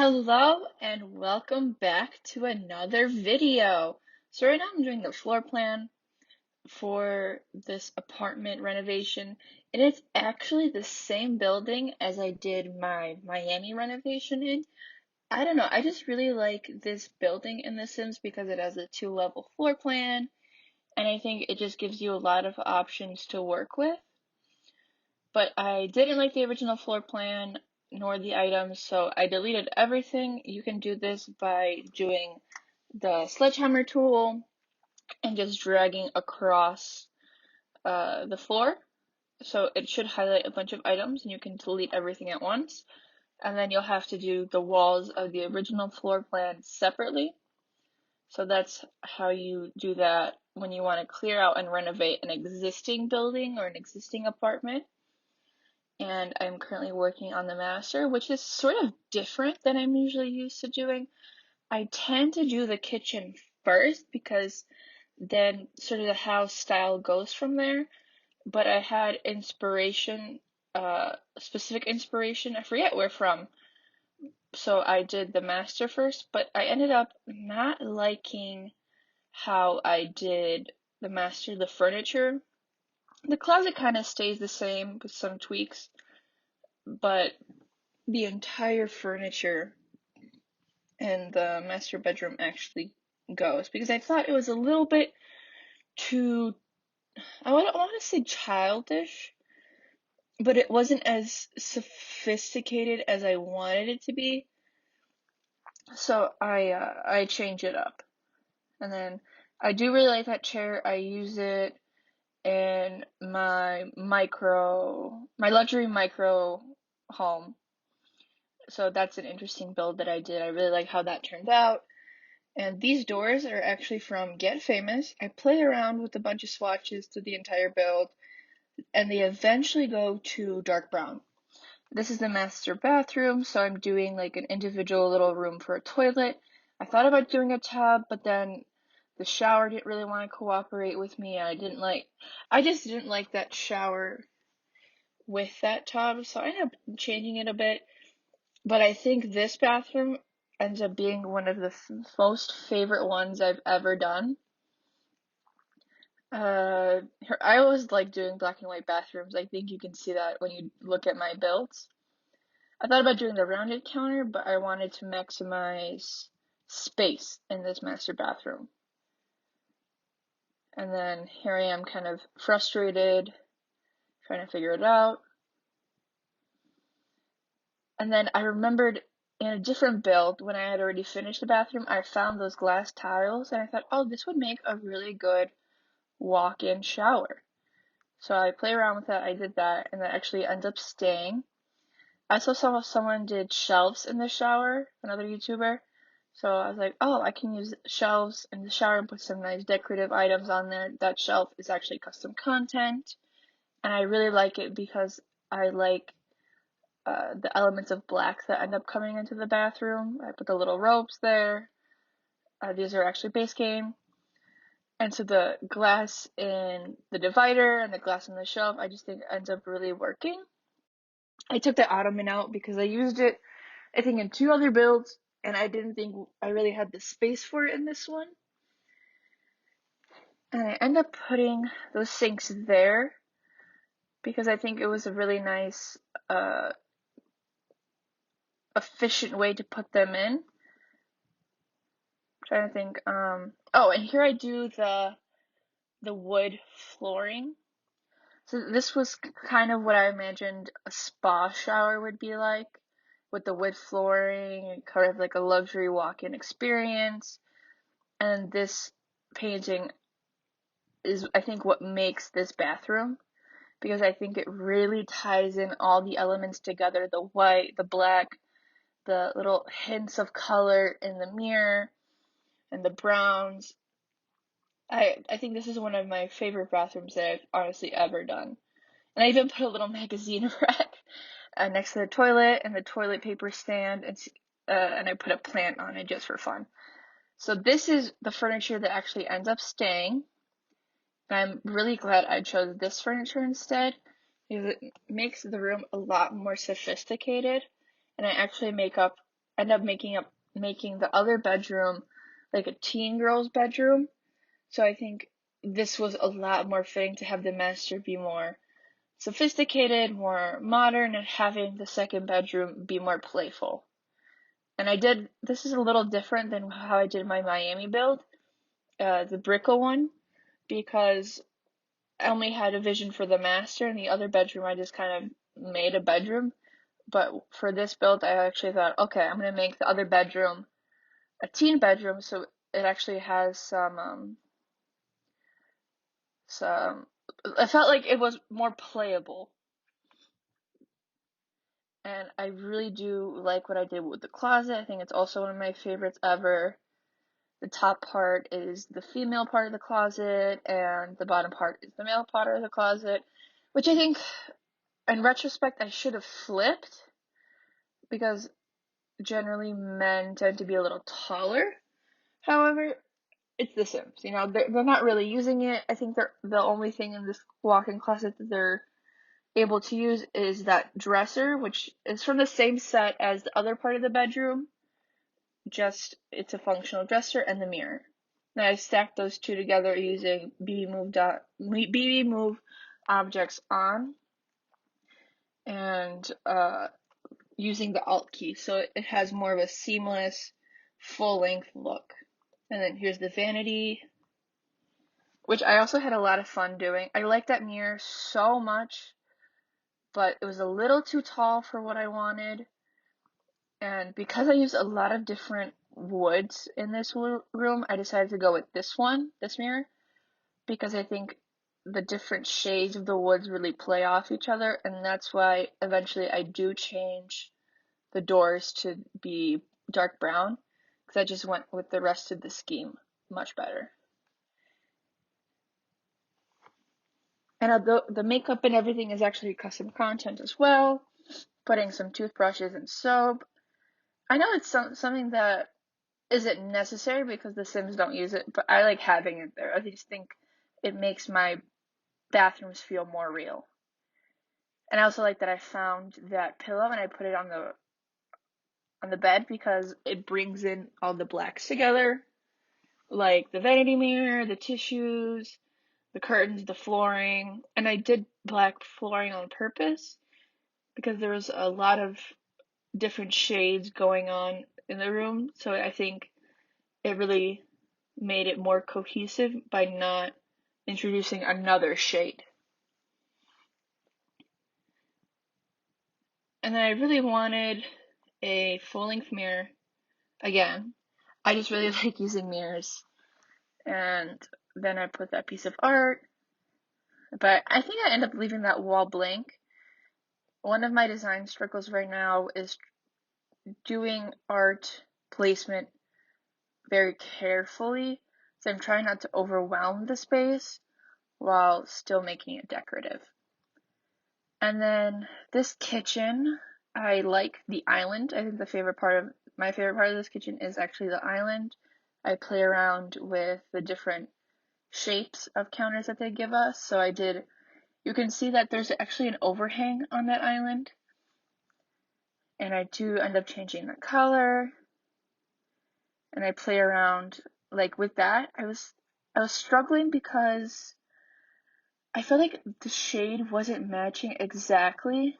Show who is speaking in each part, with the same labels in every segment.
Speaker 1: Hello and welcome back to another video. So right now I'm doing the floor plan for this apartment renovation, and it's actually the same building as I did my Miami renovation in. I don't know, I just really like this building in The Sims because it has a two-level floor plan, and I think it just gives you a lot of options to work with. But I didn't like the original floor plan nor the items, so I deleted everything. You can do this by doing the sledgehammer tool and just dragging across the floor. So it should highlight a bunch of items and you can delete everything at once. And then you'll have to do the walls of the original floor plan separately. So that's how you do that when you want to clear out and renovate an existing building or an existing apartment. And I'm currently working on the master, which is sort of different than I'm usually used to doing. I tend to do the kitchen first because then sort of the house style goes from there. But I had inspiration, specific inspiration, I forget where from. So I did the master first, but I ended up not liking how I did the master, the furniture. The closet kind of stays the same with some tweaks, but the entire furniture in the master bedroom actually goes because I thought it was a little bit too, I don't want to say childish, but it wasn't as sophisticated as I wanted it to be. So I change it up. And then I do really like that chair. I use it in my luxury micro home. So that's an interesting build that I did. I really like how that turned out. And these doors are actually from Get Famous. I play around with a bunch of swatches to the entire build, and they eventually go to dark brown. This is the master bathroom, so I'm doing like an individual little room for a toilet. I thought about doing a tub, but then the shower didn't really want to cooperate with me. I just didn't like that shower with that tub, so I ended up changing it a bit. But I think this bathroom ends up being one of the most favorite ones I've ever done. I always like doing black and white bathrooms. I think you can see that when you look at my builds. I thought about doing the rounded counter, but I wanted to maximize space in this master bathroom. And then here I am kind of frustrated, trying to figure it out. And then I remembered in a different build, when I had already finished the bathroom, I found those glass tiles and I thought, oh, this would make a really good walk-in shower. So I play around with that, I did that, and that actually ends up staying. I also saw someone did shelves in the shower, another YouTuber. So I was like, oh, I can use shelves in the shower and put some nice decorative items on there. That shelf is actually custom content. And I really like it because I like the elements of black that end up coming into the bathroom. I put the little ropes there. These are actually base game. And so the glass in the divider and the glass in the shelf, I just think ends up really working. I took the ottoman out because I used it, I think, in two other builds, and I didn't think I really had the space for it in this one. And I end up putting those sinks there because I think it was a really nice, efficient way to put them in. I'm trying to think. Oh, and here I do the wood flooring. So this was kind of what I imagined a spa shower would be like, with the wood flooring and kind of like a luxury walk-in experience. And this painting is, I think, what makes this bathroom, because I think it really ties in all the elements together, the white, the black, the little hints of color in the mirror, and the browns. I think this is one of my favorite bathrooms that I've honestly ever done. And I even put a little magazine rack next to the toilet and the toilet paper stand, and I put a plant on it just for fun. So this is the furniture that actually ends up staying. I'm really glad I chose this furniture instead because it makes the room a lot more sophisticated, and I actually make up end up making the other bedroom like a teen girl's bedroom. So I think this was a lot more fitting to have the master be more sophisticated, more modern, and having the second bedroom be more playful. And this is a little different than how I did my Miami build, the Brickle one, because I only had a vision for the master, and the other bedroom I just kind of made a bedroom. But for this build, I actually thought, okay, I'm going to make the other bedroom a teen bedroom, so it actually has some, I felt like it was more playable. And I really do like what I did with the closet. I think it's also one of my favorites ever. The top part is the female part of the closet, and the bottom part is the male part of the closet, which I think, in retrospect, I should have flipped, because generally men tend to be a little taller. However, it's The Sims, they're not really using it. I think the only thing in this walk-in closet that they're able to use is that dresser, which is from the same set as the other part of the bedroom, just it's a functional dresser, and the mirror. And I stacked those two together using BB Move objects on, and using the Alt key, so it has more of a seamless, full-length look. And then here's the vanity, which I also had a lot of fun doing. I like that mirror so much, but it was a little too tall for what I wanted. And because I used a lot of different woods in this room, I decided to go with this mirror, because I think the different shades of the woods really play off each other, and that's why eventually I do change the doors to be dark brown, because I just went with the rest of the scheme much better. And the makeup and everything is actually custom content as well, putting some toothbrushes and soap. I know it's something that isn't necessary because the Sims don't use it, but I like having it there. I just think it makes my bathrooms feel more real. And I also like that I found that pillow and I put it on the bed, because it brings in all the blacks together, like the vanity mirror, the tissues, the curtains, the flooring. And I did black flooring on purpose because there was a lot of different shades going on in the room, so I think it really made it more cohesive by not introducing another shade. And then I really wanted a full-length mirror. Again, I just really like using mirrors. And then I put that piece of art, but I think I end up leaving that wall blank. One of my design struggles right now is doing art placement very carefully, so I'm trying not to overwhelm the space while still making it decorative. And then this kitchen, I like the island. I think my favorite part of this kitchen is actually the island. I play around with the different shapes of counters that they give us. So you can see that there's actually an overhang on that island. And I do end up changing the color. And I play around like with that. I was struggling because I felt like the shade wasn't matching exactly.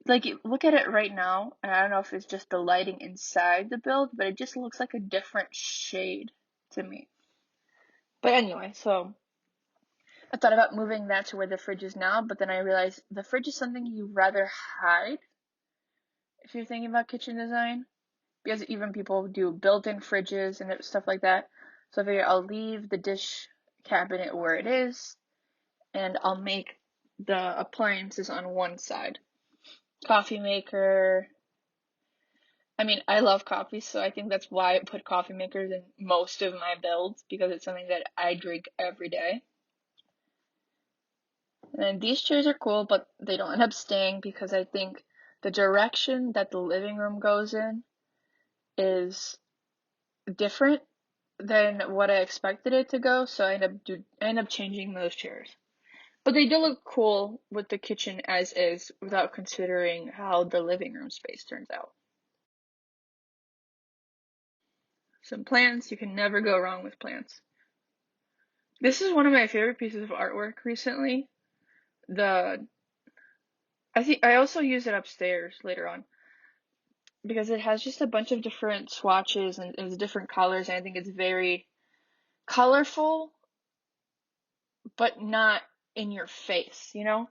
Speaker 1: Like, look at it right now, and I don't know if it's just the lighting inside the build, but it just looks like a different shade to me. But anyway, so I thought about moving that to where the fridge is now, but then I realized the fridge is something you'd rather hide if you're thinking about kitchen design, because even people do built-in fridges and stuff like that. So I figure I'll leave the dish cabinet where it is, and I'll make the appliances on one side. Coffee maker. I mean, I love coffee, so I think that's why I put coffee makers in most of my builds, because it's something that I drink every day. And these chairs are cool, but they don't end up staying because I think the direction that the living room goes in is different than what I expected it to go, so I end up changing those chairs. But they do look cool with the kitchen as is, without considering how the living room space turns out. some plants. You can never go wrong with plants. This is one of my favorite pieces of artwork recently. I think I also use it upstairs later on because it has just a bunch of different swatches and it's different colors, and I think it's very colorful, but not in your face, you know?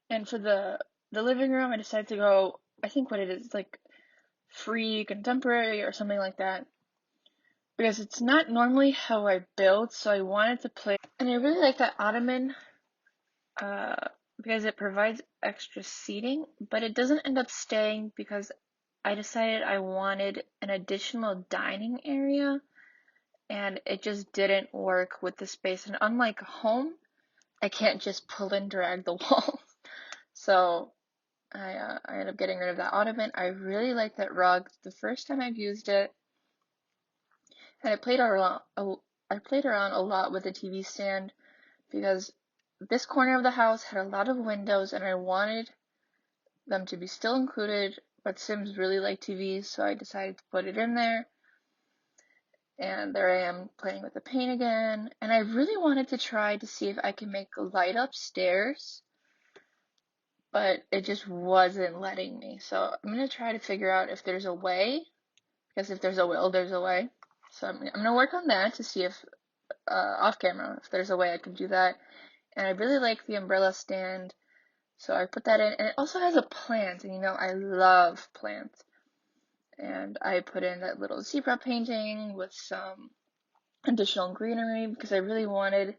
Speaker 1: And for the living room, I decided to go, I think what it is, like free contemporary or something like that. Because it's not normally how I build, so I wanted to play. And I really like that ottoman because it provides extra seating, but it doesn't end up staying because I decided I wanted an additional dining area, and it just didn't work with the space. And unlike a home, I can't just pull and drag the wall. So I ended up getting rid of that ottoman. I really like that rug. The first time I've used it, and I played around a lot with the TV stand because this corner of the house had a lot of windows and I wanted them to be still included, but Sims really like TVs, so I decided to put it in there. And there I am playing with the paint again. And I really wanted to try to see if I can make a light upstairs, but it just wasn't letting me. So I'm going to try to figure out if there's a way, because if there's a will, there's a way. So I'm going to work on that to see if, off camera, if there's a way I can do that. And I really like the umbrella stand, so I put that in. And it also has a plant, and you know, I love plants. And I put in that little zebra painting with some additional greenery because I really wanted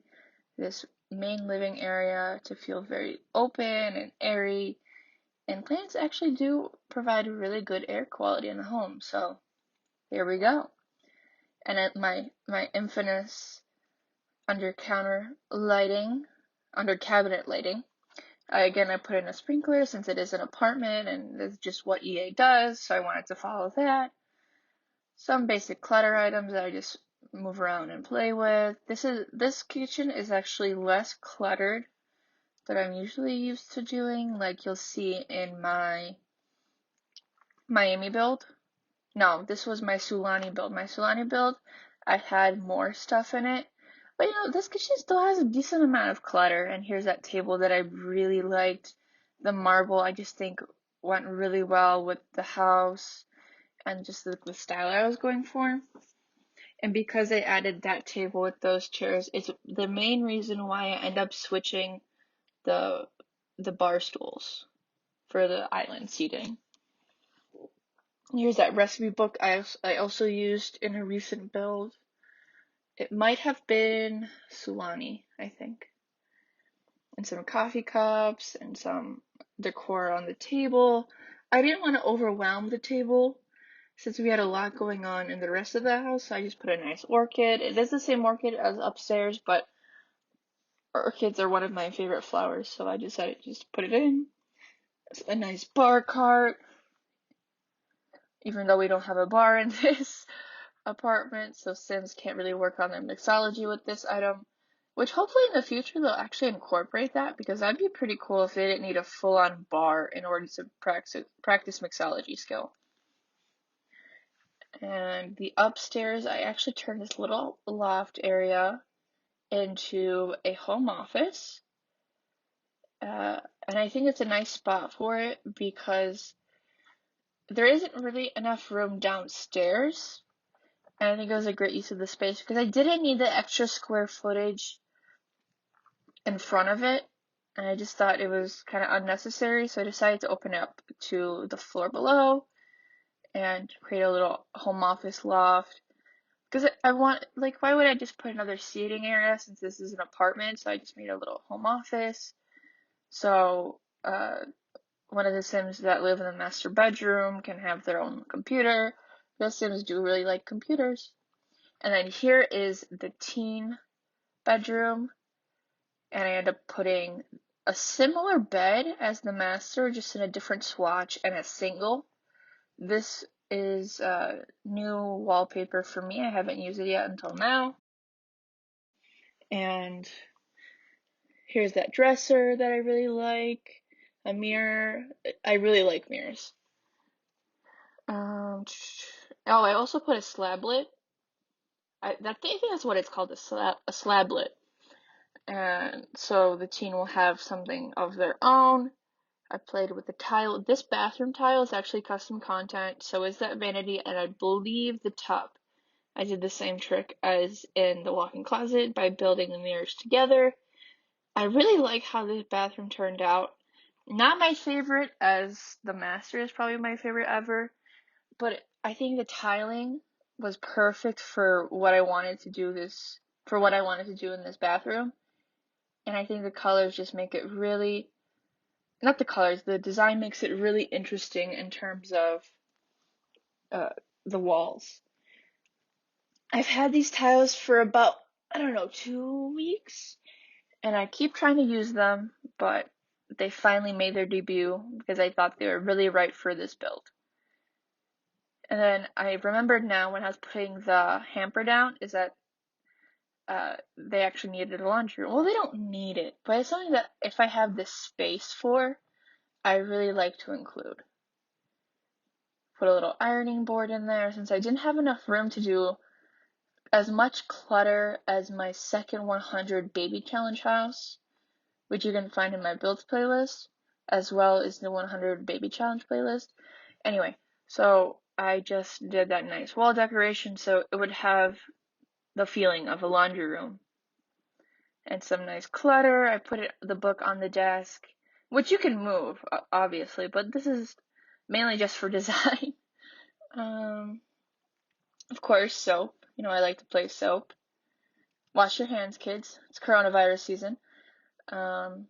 Speaker 1: this main living area to feel very open and airy. And plants actually do provide really good air quality in the home, so here we go. And at my infamous under cabinet lighting, I put in a sprinkler since it is an apartment and it's just what EA does, so I wanted to follow that. Some basic clutter items that I just move around and play with. This kitchen is actually less cluttered than I'm usually used to doing, like you'll see in my Miami build. No, this was my Sulani build. My Sulani build, I had more stuff in it. But you know, this kitchen still has a decent amount of clutter. And here's that table that I really liked. The marble, I just think went really well with the house and just the style I was going for. And because I added that table with those chairs, it's the main reason why I end up switching the bar stools for the island seating. Here's that recipe book I also used in a recent build. It might have been Sulani, I think. And some coffee cups and some decor on the table. I didn't want to overwhelm the table since we had a lot going on in the rest of the house, so I just put a nice orchid. It is the same orchid as upstairs, but orchids are one of my favorite flowers, so I decided to just put it in. It's a nice bar cart, even though we don't have a bar in this apartment, so Sims can't really work on their mixology with this item, which hopefully in the future they'll actually incorporate that, because that'd be pretty cool if they didn't need a full-on bar in order to practice mixology skill. And the upstairs, I actually turned this little loft area into a home office. And I think it's a nice spot for it because there isn't really enough room downstairs. And I think it was a great use of the space because I didn't need the extra square footage in front of it. And I just thought it was kind of unnecessary. So I decided to open it up to the floor below and create a little home office loft. Because I want, like, why would I just put another seating area since this is an apartment? So I just made a little home office. So, one of the Sims that live in the master bedroom can have their own computer. The Sims do really like computers. And then here is the teen bedroom. And I end up putting a similar bed as the master, just in a different swatch and a single. This is new wallpaper for me. I haven't used it yet until now. And here's that dresser that I really like. A mirror. I really like mirrors. Oh, I also put a slablet. I think that's what it's called, a slablet. And so the teen will have something of their own. I played with the tile. This bathroom tile is actually custom content, so is that vanity, and I believe the tub. I did the same trick as in the walk-in closet by building the mirrors together. I really like how this bathroom turned out. Not my favorite, as the master is probably my favorite ever, but I think the tiling was perfect for what I wanted to do in this bathroom. And I think the colors just make it really, not the colors, the design makes it really interesting in terms of uh, the walls. I've had these tiles for about, I don't know, 2 weeks, and I keep trying to use them, but they finally made their debut because I thought they were really right for this build. And then I remembered now when I was putting the hamper down is that they actually needed a laundry room. Well, they don't need it, but it's something that if I have this space for, I really like to include. Put a little ironing board in there since I didn't have enough room to do as much clutter as my second 100 baby challenge house, which you can find in my builds playlist, as well as the 100 baby challenge playlist. Anyway, so I just did that nice wall decoration so it would have the feeling of a laundry room. And some nice clutter. I put the book on the desk, which you can move, obviously, but this is mainly just for design. Of course, soap. I like to play soap. Wash your hands, kids. It's coronavirus season. And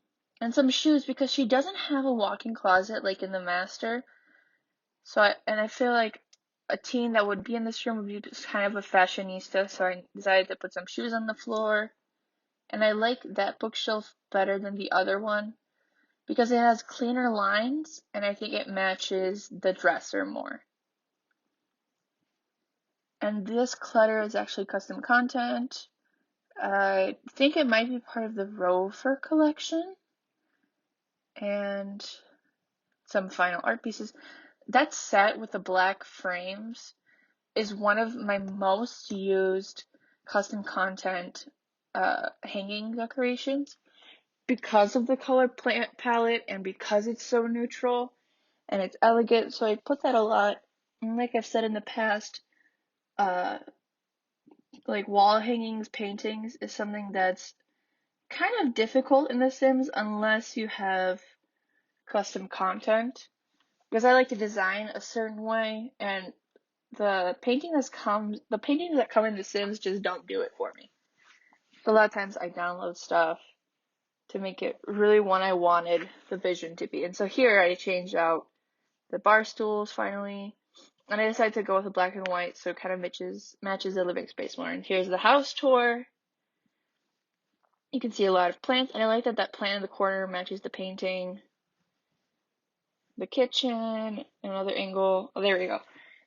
Speaker 1: some shoes because she doesn't have a walk-in closet like in the master. So I feel like a teen that would be in this room would be just kind of a fashionista, so I decided to put some shoes on the floor. And I like that bookshelf better than the other one because it has cleaner lines and I think it matches the dresser more. And this clutter is actually custom content. I think it might be part of the Rover collection and some final art pieces. That set with the black frames is one of my most used custom content hanging decorations because of the color palette and because it's so neutral and it's elegant. So I put that a lot. And like I've said in the past, like wall hangings, paintings is something that's kind of difficult in The Sims unless you have custom content. Because I like to design a certain way, and the paintings that come in The Sims just don't do it for me. So a lot of times I download stuff to make it really what I wanted the vision to be. And so here I changed out the bar stools finally, and I decided to go with the black and white so it kind of matches the living space more. And here's the house tour. You can see a lot of plants, and I like that plant in the corner matches the painting. The kitchen, another angle. Oh, there we go.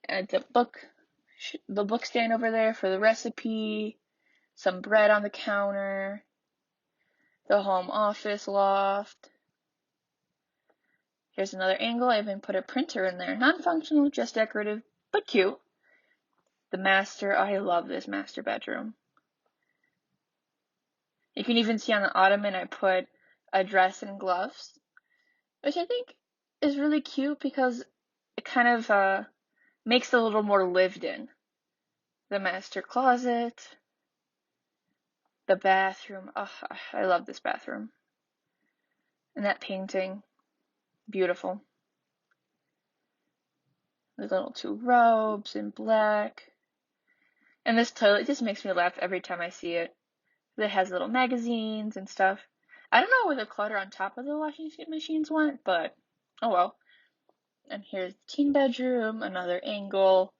Speaker 1: And the book stand over there for the recipe, some bread on the counter, the home office loft. Here's another angle. I even put a printer in there. Non-functional, just decorative, but cute. The master. I love this master bedroom. You can even see on the ottoman I put a dress and gloves, which I think is really cute because it kind of makes it a little more lived in. The master closet, the bathroom. Oh, I love this bathroom. And that painting, beautiful. The little two robes in black. And this toilet just makes me laugh every time I see it. It has little magazines and stuff. I don't know where the clutter on top of the washing machines went, but oh well. And here's the teen bedroom, another angle.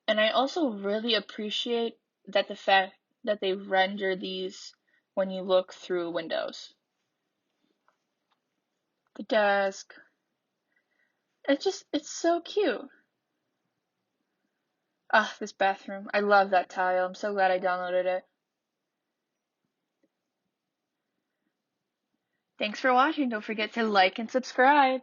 Speaker 1: And I also really appreciate that the fact that they render these when you look through windows. The desk. It's so cute. Ah, this bathroom. I love that tile. I'm so glad I downloaded it. Thanks for watching. Don't forget to like and subscribe.